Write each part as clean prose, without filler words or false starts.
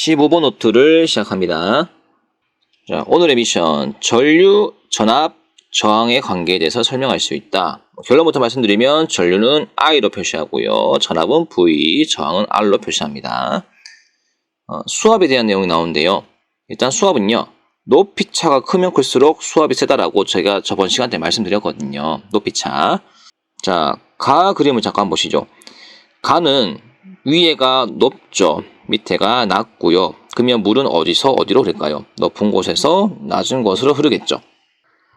15번 노트를 시작합니다. 자, 오늘의 미션, 전류, 전압, 저항의 관계에 대해서 설명할 수 있다. 결론부터 말씀드리면 전류는 I로 표시하고요. 전압은 V, 저항은 R로 표시합니다. 수압에 대한 내용이 나오는데요. 일단 수압은요. 높이차가 크면 클수록 수압이 세다라고 제가 저번 시간 때 말씀드렸거든요. 높이차. 자, 가 그림을 잠깐 보시죠. 가는 위에가 높죠. 밑에가 낮고요. 그러면 물은 어디서 어디로 흐를까요? 높은 곳에서 낮은 곳으로 흐르겠죠.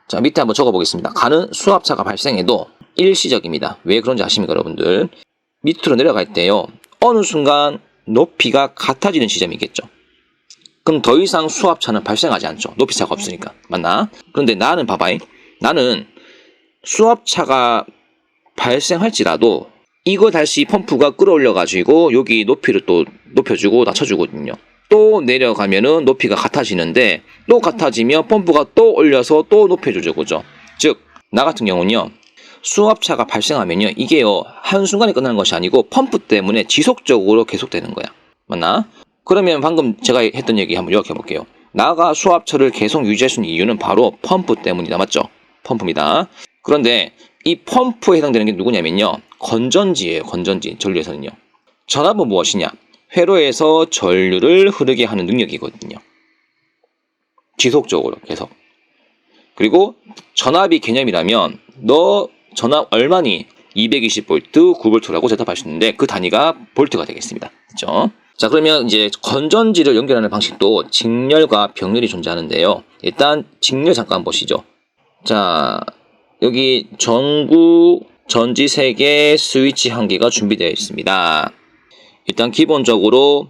자, 밑에 한번 적어보겠습니다. 가는 수압차가 발생해도 일시적입니다. 왜 그런지 아십니까, 여러분들? 밑으로 내려갈 때요. 어느 순간 높이가 같아지는 지점이겠죠. 그럼 더 이상 수압차는 발생하지 않죠. 높이차가 없으니까. 맞나? 그런데 나는 봐봐요. 나는 수압차가 발생할지라도 이거 다시 펌프가 끌어올려가지고 여기 높이를 또 높여주고 낮춰주거든요. 또 내려가면은 높이가 같아지는데 또 같아지면 펌프가 또 올려서 또 높여주죠. 그죠? 즉, 나 같은 경우는요. 수압차가 발생하면요. 이게요. 한순간에 끝나는 것이 아니고 펌프 때문에 지속적으로 계속되는 거야. 맞나? 그러면 방금 제가 했던 얘기 한번 요약해 볼게요. 나가 수압차를 계속 유지할 수 있는 이유는 바로 펌프 때문이다. 맞죠? 펌프입니다. 그런데 이 펌프에 해당되는 게 누구냐면요. 건전지예요. 건전지. 전류에서는요. 전압은 무엇이냐? 회로에서 전류를 흐르게 하는 능력이거든요. 지속적으로 계속. 그리고 전압이 개념이라면 너 전압 얼마니? 220V, 9V라고 대답할 수 있는데 그 단위가 볼트가 되겠습니다. 그렇죠? 자, 그러면 이제 건전지를 연결하는 방식도 직렬과 병렬이 존재하는데요. 일단 직렬 잠깐 보시죠. 자, 여기 전구 전지 3개, 스위치 1개가 준비되어 있습니다. 일단 기본적으로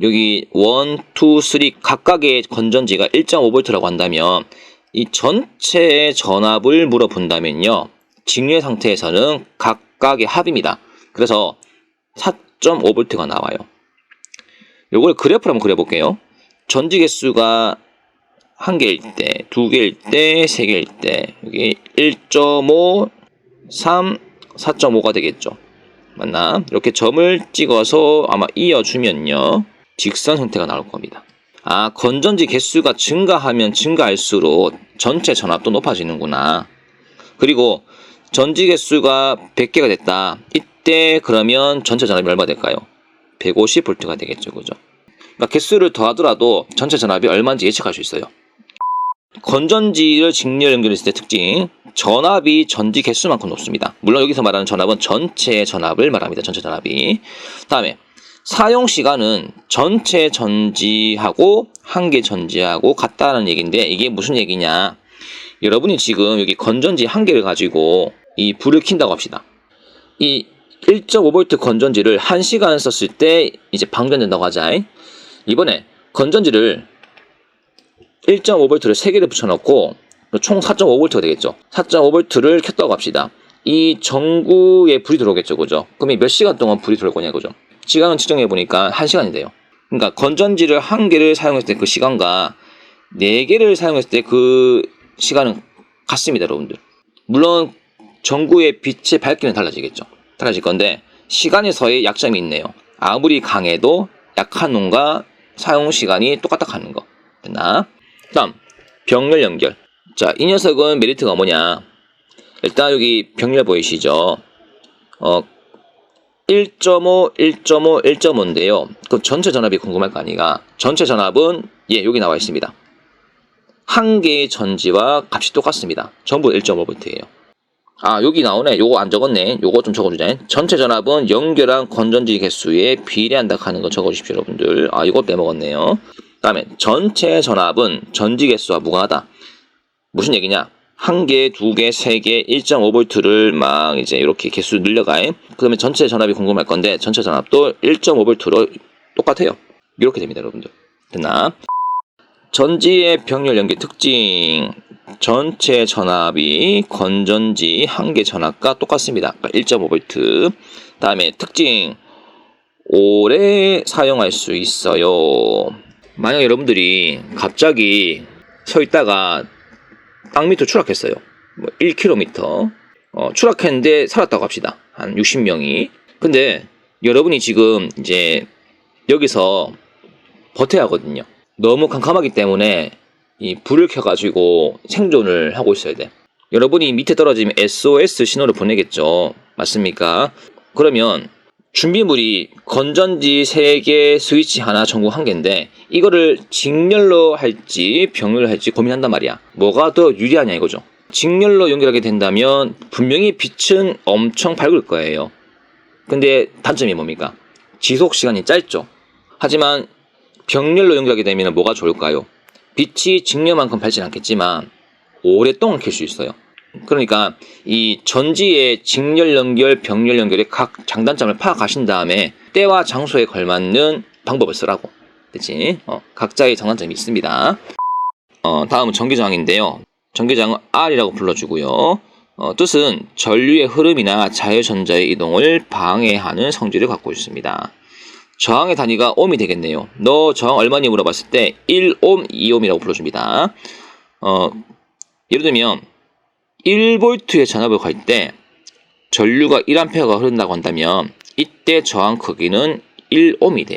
여기 1, 2, 3 각각의 건전지가 1.5V라고 한다면 이 전체의 전압을 물어본다면요. 직렬 상태에서는 각각의 합입니다. 그래서 4.5V가 나와요. 이걸 그래프로 한번 그려볼게요. 전지 개수가 1개일 때, 2개일 때, 3개일 때 여기 1.5, 3, 4.5가 되겠죠. 맞나? 이렇게 점을 찍어서 아마 이어주면요. 직선 형태가 나올 겁니다. 아, 건전지 개수가 증가하면 증가할수록 전체 전압도 높아지는구나. 그리고 전지 개수가 100개가 됐다. 이때 그러면 전체 전압이 얼마 될까요? 150V가 되겠죠. 그죠? 그러니까 개수를 더하더라도 전체 전압이 얼마인지 예측할 수 있어요. 건전지를 직렬 연결했을 때 특징, 전압이 전지 개수만큼 높습니다. 물론 여기서 말하는 전압은 전체 전압을 말합니다. 전체 전압이. 다음에 사용 시간은 전체 전지하고 한 개 전지하고 같다는 얘기인데 이게 무슨 얘기냐? 여러분이 지금 여기 건전지 1개를 가지고 이 불을 킨다고 합시다. 이 1.5V 건전지를 1시간 썼을 때 이제 방전된다고 하자. 이번에 건전지를 1.5V를 3개를 붙여놓고 총 4.5V가 되겠죠. 4.5V를 켰다고 합시다. 이 전구에 불이 들어오겠죠. 그죠? 그럼 몇 시간 동안 불이 들어올 거냐. 그죠? 시간을 측정해보니까 1시간이 돼요. 그러니까 건전지를 1개를 사용했을 때 그 시간과 4개를 사용했을 때 그 시간은 같습니다. 여러분들. 물론 전구의 빛의 밝기는 달라지겠죠. 달라질 건데 시간에서의 약점이 있네요. 아무리 강해도 약한 놈과 사용 시간이 똑같다 하는 거. 됐나? 다음, 병렬 연결. 자, 이 녀석은 메리트가 뭐냐? 일단 여기 병렬 보이시죠? 1.5, 1.5, 1.5인데요. 그 전체 전압이 궁금할 거 아니가? 전체 전압은 여기 나와 있습니다. 한 개의 전지와 값이 똑같습니다. 전부 1.5V예요. 아, 여기 나오네. 요거 안 적었네. 요거 좀 적어주자. 전체 전압은 연결한 건전지 개수에 비례한다 하는 거 적어주십시오, 여러분들. 아, 이거 빼먹었네요. 다음에 전체 전압은 전지 개수와 무관하다. 무슨 얘기냐? 1개, 2개, 3개, 1.5V를 막 이제 이렇게 개수 늘려가. 그러면 전체 전압이 궁금할 건데 전체 전압도 1.5V로 똑같아요. 이렇게 됩니다, 여러분들. 됐나? 전지의 병렬 연결 특징. 전체 전압이 건전지 1개 전압과 똑같습니다. 1.5V. 다음에 특징. 오래 사용할 수 있어요. 만약 여러분들이 갑자기 서 있다가 땅 밑으로 추락했어요. 1km. 추락했는데 살았다고 합시다. 한 60명이. 근데 여러분이 지금 이제 여기서 버텨야 하거든요. 너무 캄캄하기 때문에 이 불을 켜가지고 생존을 하고 있어야 돼. 여러분이 밑에 떨어지면 SOS 신호를 보내겠죠. 맞습니까? 그러면 준비물이 건전지 3개, 스위치 하나, 전구 1개인데 이거를 직렬로 할지 병렬로 할지 고민한단 말이야. 뭐가 더 유리하냐 이거죠. 직렬로 연결하게 된다면 분명히 빛은 엄청 밝을 거예요. 근데 단점이 뭡니까? 지속 시간이 짧죠. 하지만 병렬로 연결하게 되면 뭐가 좋을까요? 빛이 직렬만큼 밝진 않겠지만 오랫동안 켤 수 있어요. 그러니까 이 전지의 직렬 연결, 병렬 연결의 각 장단점을 파악하신 다음에 때와 장소에 걸맞는 방법을 쓰라고. 그치? 각자의 장단점이 있습니다. 다음은 전기저항인데요. 전기저항은 R이라고 불러주고요. 뜻은 전류의 흐름이나 자유전자의 이동을 방해하는 성질을 갖고 있습니다. 저항의 단위가 ohm이 되겠네요. 너 저항 얼마니 물어봤을 때 1ohm, 2ohm이라고 불러줍니다. 예를 들면 1V의 전압을 걸 때 전류가 1A가 흐른다고 한다면 이때 저항 크기는 1ohm이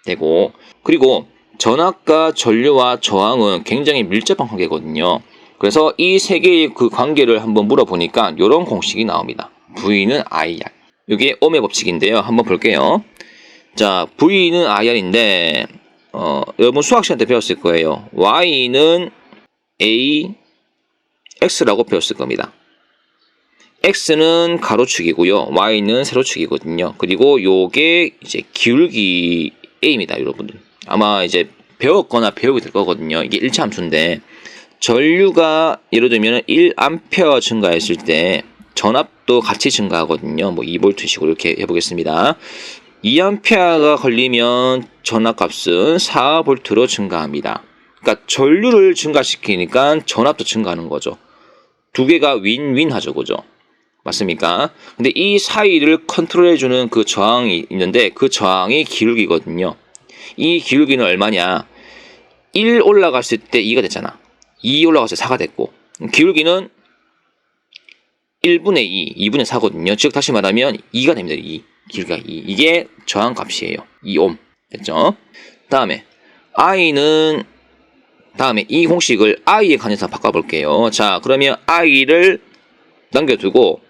되고 그리고 전압과 전류와 저항은 굉장히 밀접한 관계거든요. 그래서 이 세 개의 그 관계를 한번 물어보니까 이런 공식이 나옵니다. V는 IR. 이게 ohm의 법칙인데요. 한번 볼게요. 자, V는 IR인데 여러분 수학 시간 때 배웠을 거예요. Y는 A X라고 배웠을 겁니다. X는 가로축이고요. Y는 세로축이거든요. 그리고 요게 이제 기울기 A입니다, 여러분들. 아마 이제 배웠거나 배우게 될 거거든요. 이게 1차 함수인데 전류가 예를 들면 1A 증가했을 때 전압도 같이 증가하거든요. 뭐 2V식으로 이렇게 해보겠습니다. 2A가 걸리면 전압값은 4V로 증가합니다. 그러니까 전류를 증가시키니까 전압도 증가하는 거죠. 두 개가 윈윈 하죠, 그죠? 맞습니까? 근데 이 사이를 컨트롤해주는 그 저항이 있는데 그 저항이 기울기거든요. 이 기울기는 얼마냐? 1 올라갔을 때 2가 됐잖아. 2 올라갔을 때 4가 됐고 기울기는 1분의 2, 2분의 4거든요. 즉 다시 말하면 2가 됩니다. 2. 기울기가 2. 이게 저항 값이에요. 2옴. 됐죠? 다음에 이 공식을 I에 관해서 바꿔볼게요. 자, 그러면 I를 남겨두고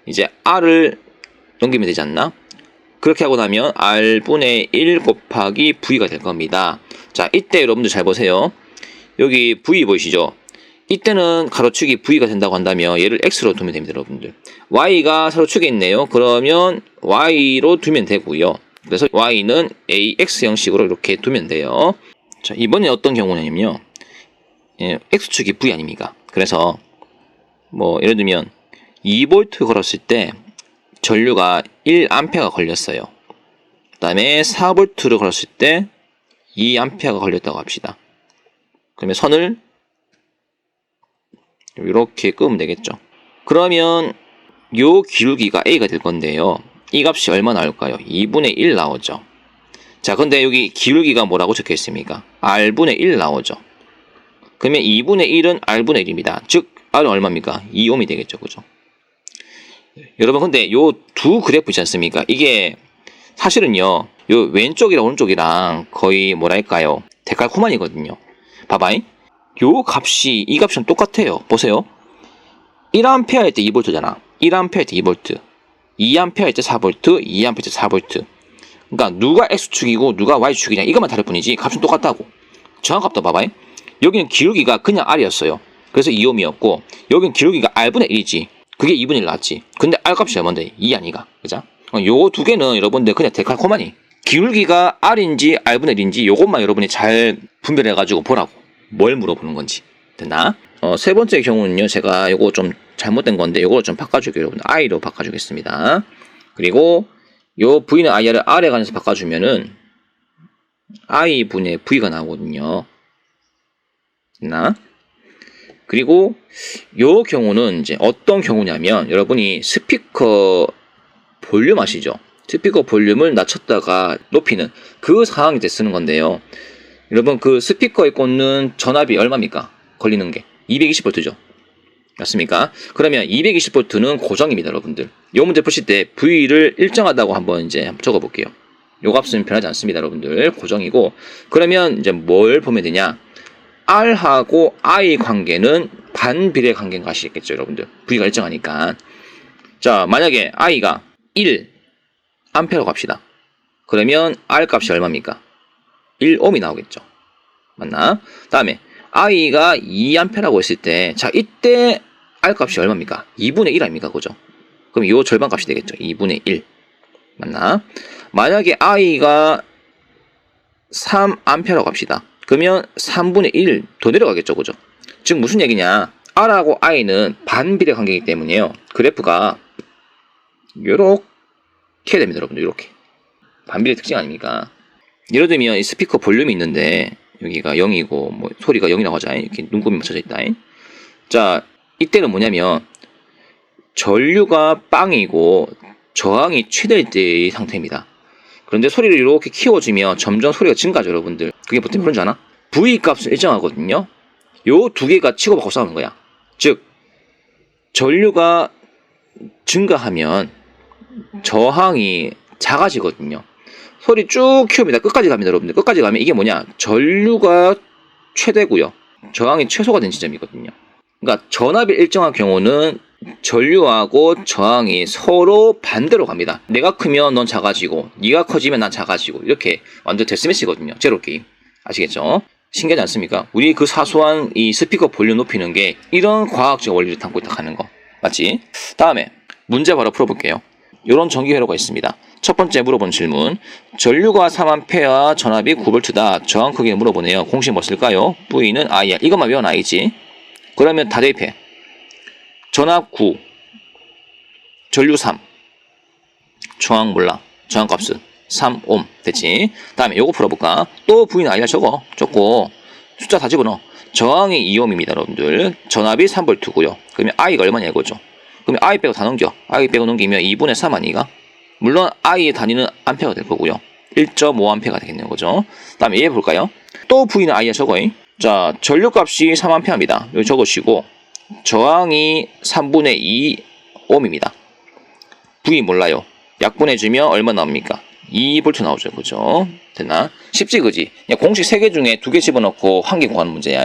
이제 R을 넘기면 되지 않나? 그렇게 하고 나면 R분의 1 곱하기 V가 될 겁니다. 자, 이때 여러분들 잘 보세요. 여기 V 보이시죠? 이때는 가로축이 V가 된다고 한다면 얘를 X로 두면 됩니다, 여러분들. Y가 세로축에 있네요. 그러면 Y로 두면 되고요. 그래서 Y는 AX 형식으로 이렇게 두면 돼요. 자, 이번에 어떤 경우냐면요. X축이 V 아닙니까? 그래서 뭐 예를 들면 2V 걸었을 때 전류가 1A가 걸렸어요. 그 다음에 4V를 걸었을 때 2A가 걸렸다고 합시다. 그러면 선을 이렇게 끄면 되겠죠. 그러면 요 기울기가 A가 될 건데요. 이 값이 얼마 나올까요? 2분의 1 나오죠. 자, 근데 여기 기울기가 뭐라고 적혀 있습니까? R분의 1 나오죠. 그러면 2분의 1은 R분의 1입니다. 즉 R은 얼마입니까? 2ohm이 되겠죠. 그죠? 여러분 근데 요 두 그래프 있지 않습니까? 이게 사실은요. 요 왼쪽이랑 오른쪽이랑 거의 뭐랄까요? 데칼코마니거든요. 봐봐잉. 요 값이 이 값이랑 똑같아요. 보세요. 1A일 때 2V잖아. 1A일 때 2V. 2A일 때 4V. 2A일 때 4V. 그러니까 누가 X축이고 누가 Y축이냐 이것만 다를 뿐이지 값은 똑같다고. 정확값도 봐봐잉. 여기는 기울기가 그냥 R이었어요. 그래서 2ohm이었고 여기는 기울기가 R분의 1이지. 그게 2분의 1 나왔지. 근데 R값이 얼마인데? 2 아니가. 그죠? 요 두 개는 여러분들 그냥 데칼코마니. 기울기가 R인지 R분의 1인지 요것만 여러분이 잘 분별해가지고 보라고. 뭘 물어보는 건지. 됐나? 세 번째 경우는요. 제가 요거 좀 잘못된 건데 요거 좀 바꿔줄게요. 여러분. I로 바꿔주겠습니다. 그리고 요 V는 IR을 R에 관해서 바꿔주면은 I분의 V가 나오거든요. 됐나? 그리고 요 경우는 이제 어떤 경우냐면 여러분이 스피커 볼륨 아시죠? 스피커 볼륨을 낮췄다가 높이는 그 상황일 때 쓰는 건데요. 여러분 그 스피커에 꽂는 전압이 얼마입니까? 걸리는 게 220V죠. 맞습니까? 그러면 220V는 고정입니다, 여러분들. 요 문제 푸실 때 V를 일정하다고 한번 이제 적어 볼게요. 요 값은 변하지 않습니다, 여러분들. 고정이고. 그러면 이제 뭘 보면 되냐? R하고 I 관계는 반비례 관계인 거 아시겠죠, 여러분들? V가 일정하니까. 자, 만약에 I가 1 암페라고 합시다. 그러면 R 값이 얼마입니까? 1옴이 나오겠죠. 맞나? 다음에 I가 2암페라고 했을 때, 자, 이때 R 값이 얼마입니까? 2분의 1 아닙니까? 그죠? 그럼 이 절반 값이 되겠죠. 2분의 1. 맞나? 만약에 I가 3암페라고 합시다. 그러면 3분의 1 더 내려가겠죠. 그죠? 즉 무슨 얘기냐? R하고 I는 반비례 관계이기 때문에요. 그래프가 요렇게 됩니다. 여러분들. 요렇게. 반비례 특징 아닙니까? 예를 들면 이 스피커 볼륨이 있는데 여기가 0이고 뭐 소리가 0이라고 하자. 이렇게 눈곱이 맞춰져 있다. 자, 이때는 뭐냐면 전류가 빵이고 저항이 최대일 때의 상태입니다. 그런데 소리를 이렇게 키워주면 점점 소리가 증가하죠, 여러분들. 그게 보통 그런 줄 아나? V 값은 일정하거든요. 요 두 개가 치고받고 싸우는 거야. 즉 전류가 증가하면 저항이 작아지거든요. 소리 쭉 키웁니다. 끝까지 갑니다, 여러분들. 끝까지 가면 이게 뭐냐? 전류가 최대고요. 저항이 최소가 된 지점이거든요. 그러니까 전압이 일정한 경우는 전류하고 저항이 서로 반대로 갑니다. 내가 크면 넌 작아지고 네가 커지면 난 작아지고 이렇게 완전 데스매치거든요. 제로 게임. 아시겠죠? 신기하지 않습니까? 우리 그 사소한 이 스피커 볼륨 높이는 게 이런 과학적 원리를 담고 있다 하는 거. 맞지? 다음에 문제 바로 풀어볼게요. 이런 전기 회로가 있습니다. 첫 번째 물어본 질문. 전류가 3A, 전압이 9V다. 저항 크기를 물어보네요. 공식 뭐 쓸까요? V는 IR. 이것만 외워놔야지. 그러면 다 대입해. 전압 9, 전류 3, 저항 몰라. 저항 값은 3옴. 됐지? 다음에 요거 풀어볼까? 또 V는 IR 적고 숫자 다 집어넣어. 저항이 2옴입니다, 여러분들. 전압이 3V고요. 그러면 I가 얼마냐 이거죠. 그러면 I 빼고 다 넘겨. I 빼고 넘기면 2분의 3 아니가? 물론 I의 단위는 암페어가 될 거고요. 1.5암페어가 되겠네요. 그죠? 다음에 얘 볼까요? 또 V는 IR 적어요. 자, 전류값이 3암페어입니다. 여기 적으시고 저항이 3분의 2 옴입니다. V 몰라요. 약분해주면 얼마 나옵니까? 2V 나오죠. 그죠? 됐나? 쉽지 그지? 그냥 공식 3개 중에 2개 집어넣고 1개 구하는 문제야.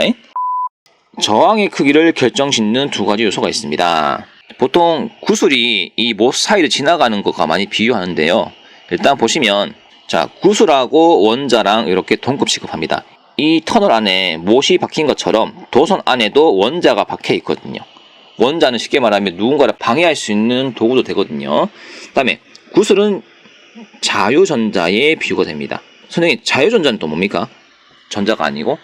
저항의 크기를 결정짓는 두 가지 요소가 있습니다. 보통 구슬이 이 못 사이를 지나가는 것과 많이 비유하는데요. 일단 보시면 자, 구슬하고 원자랑 이렇게 동급 취급합니다. 이 터널 안에 못이 박힌 것처럼 도선 안에도 원자가 박혀 있거든요. 원자는 쉽게 말하면 누군가를 방해할 수 있는 도구도 되거든요. 그 다음에 구슬은 자유전자의 비유가 됩니다. 선생님, 자유전자는 또 뭡니까? 전자가 아니고?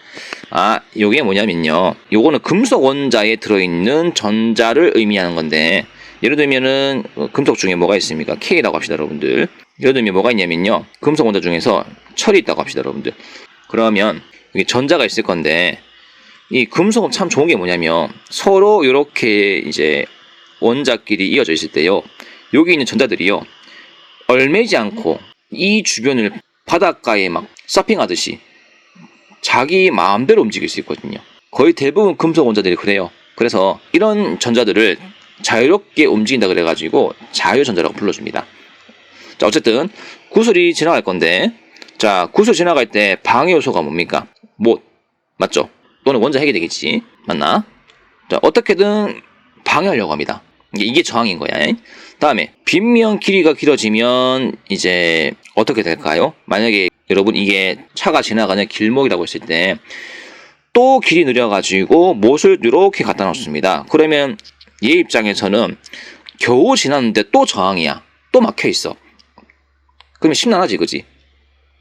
요게 뭐냐면요. 요거는 금속 원자에 들어있는 전자를 의미하는 건데, 예를 들면은 금속 중에 뭐가 있습니까? K라고 합시다, 여러분들. 예를 들면 뭐가 있냐면요. 금속 원자 중에서 철이 있다고 합시다, 여러분들. 그러면 여기 전자가 있을 건데, 이 금속은 참 좋은 게 뭐냐면 서로 이렇게 이제 원자끼리 이어져 있을 때요. 여기 있는 전자들이요. 얼매지 않고 이 주변을 바닷가에 막 서핑하듯이 자기 마음대로 움직일 수 있거든요. 거의 대부분 금속 원자들이 그래요. 그래서 이런 전자들을 자유롭게 움직인다 그래가지고 자유전자라고 불러줍니다. 자, 어쨌든 구슬이 지나갈 건데, 자, 구슬 지나갈 때 방해 요소가 뭡니까? 못. 맞죠? 또는 원자 핵이 되겠지. 맞나? 자, 어떻게든 방해하려고 합니다. 이게 저항인 거야. 다음에 빗면 길이가 길어지면 이제 어떻게 될까요? 만약에 여러분 이게 차가 지나가는 길목이라고 했을 때 또 길이 느려가지고 못을 이렇게 갖다 놓습니다. 그러면 얘 입장에서는 겨우 지났는데 또 저항이야. 또 막혀 있어. 그러면 심란하지, 그지?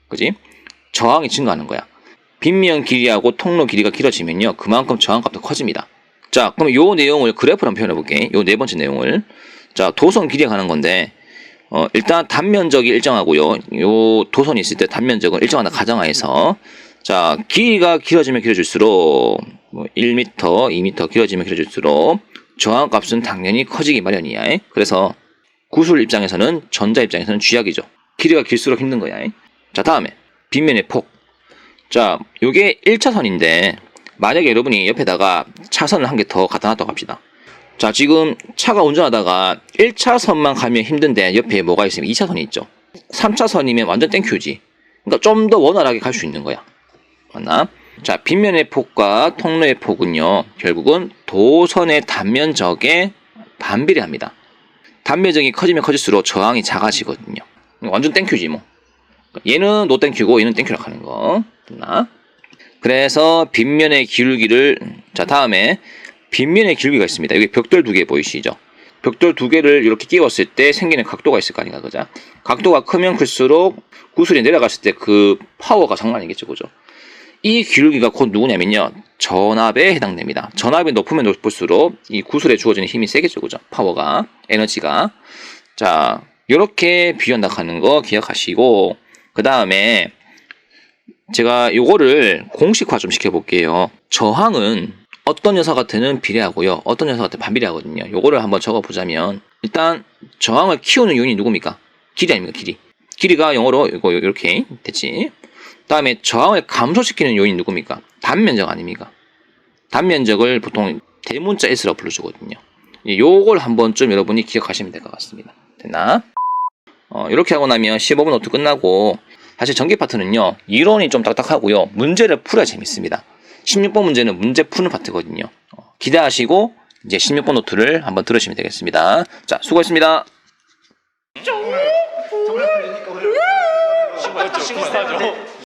그지? 저항이 증가하는 거야. 빗면 길이하고 통로 길이가 길어지면요, 그만큼 저항값도 커집니다. 자, 그럼 요 내용을 그래프로 한번 표현해 볼게. 요 네 번째 내용을. 자, 도선 길이에 관한 건데, 일단 단면적이 일정하고요. 요 도선이 있을 때 단면적은 일정하다 가정하에서, 자, 길이가 길어지면 길어질수록, 뭐 1m, 2m 길어지면 길어질수록 저항값은 당연히 커지기 마련이야. 그래서 구슬 입장에서는, 전자 입장에서는 쥐약이죠. 길이가 길수록 힘든 거야. 자, 다음에 빗면의 폭. 자, 요게 1차선인데 만약에 여러분이 옆에다가 차선을 한 개 더 갖다 놨다고 합시다. 자, 지금 차가 운전하다가 1차선만 가면 힘든데 옆에 뭐가 있으면 2차선이 있죠. 3차선이면 완전 땡큐지. 그러니까 좀 더 원활하게 갈 수 있는 거야. 맞나? 자, 빗면의 폭과 통로의 폭은요, 결국은 도선의 단면적에 반비례합니다. 단면적이 커지면 커질수록 저항이 작아지거든요. 완전 땡큐지 뭐. 얘는 노 땡큐고 얘는 땡큐라고 하는 거. 맞나? 그래서 빗면의 기울기를, 자, 다음에 빗면의 기울기가 있습니다. 여기 벽돌 두 개 보이시죠? 벽돌 두 개를 이렇게 끼웠을 때 생기는 각도가 있을 거 아닌가, 그죠? 각도가 크면 클수록 구슬이 내려갔을 때 그 파워가 장난 아니겠죠, 그죠? 이 기울기가 곧 누구냐면요, 전압에 해당됩니다. 전압이 높으면 높을수록 이 구슬에 주어지는 힘이 세겠죠, 그죠? 파워가, 에너지가. 자, 이렇게 비교한다 하는 거 기억하시고, 그 다음에 제가 요거를 공식화 좀 시켜볼게요. 저항은 어떤 녀석한테는 비례하고요, 어떤 녀석한테 반비례하거든요. 요거를 한번 적어보자면, 일단 저항을 키우는 요인이 누굽니까? 길이 아닙니까? 길이. 길이가 영어로 이거 이렇게 됐지. 다음에 저항을 감소시키는 요인이 누굽니까? 단면적 아닙니까? 단면적을 보통 대문자 S라고 불러주거든요. 요걸 한번쯤 여러분이 기억하시면 될 것 같습니다. 됐나? 이렇게 하고 나면 15분 노트 끝나고, 사실 전기 파트는요, 이론이 좀 딱딱하고요, 문제를 풀어야 재밌습니다. 16번 문제는 문제 푸는 파트거든요. 기대하시고 이제 16번 노트를 한번 들으시면 되겠습니다. 자, 수고했습니다. 친구하죠.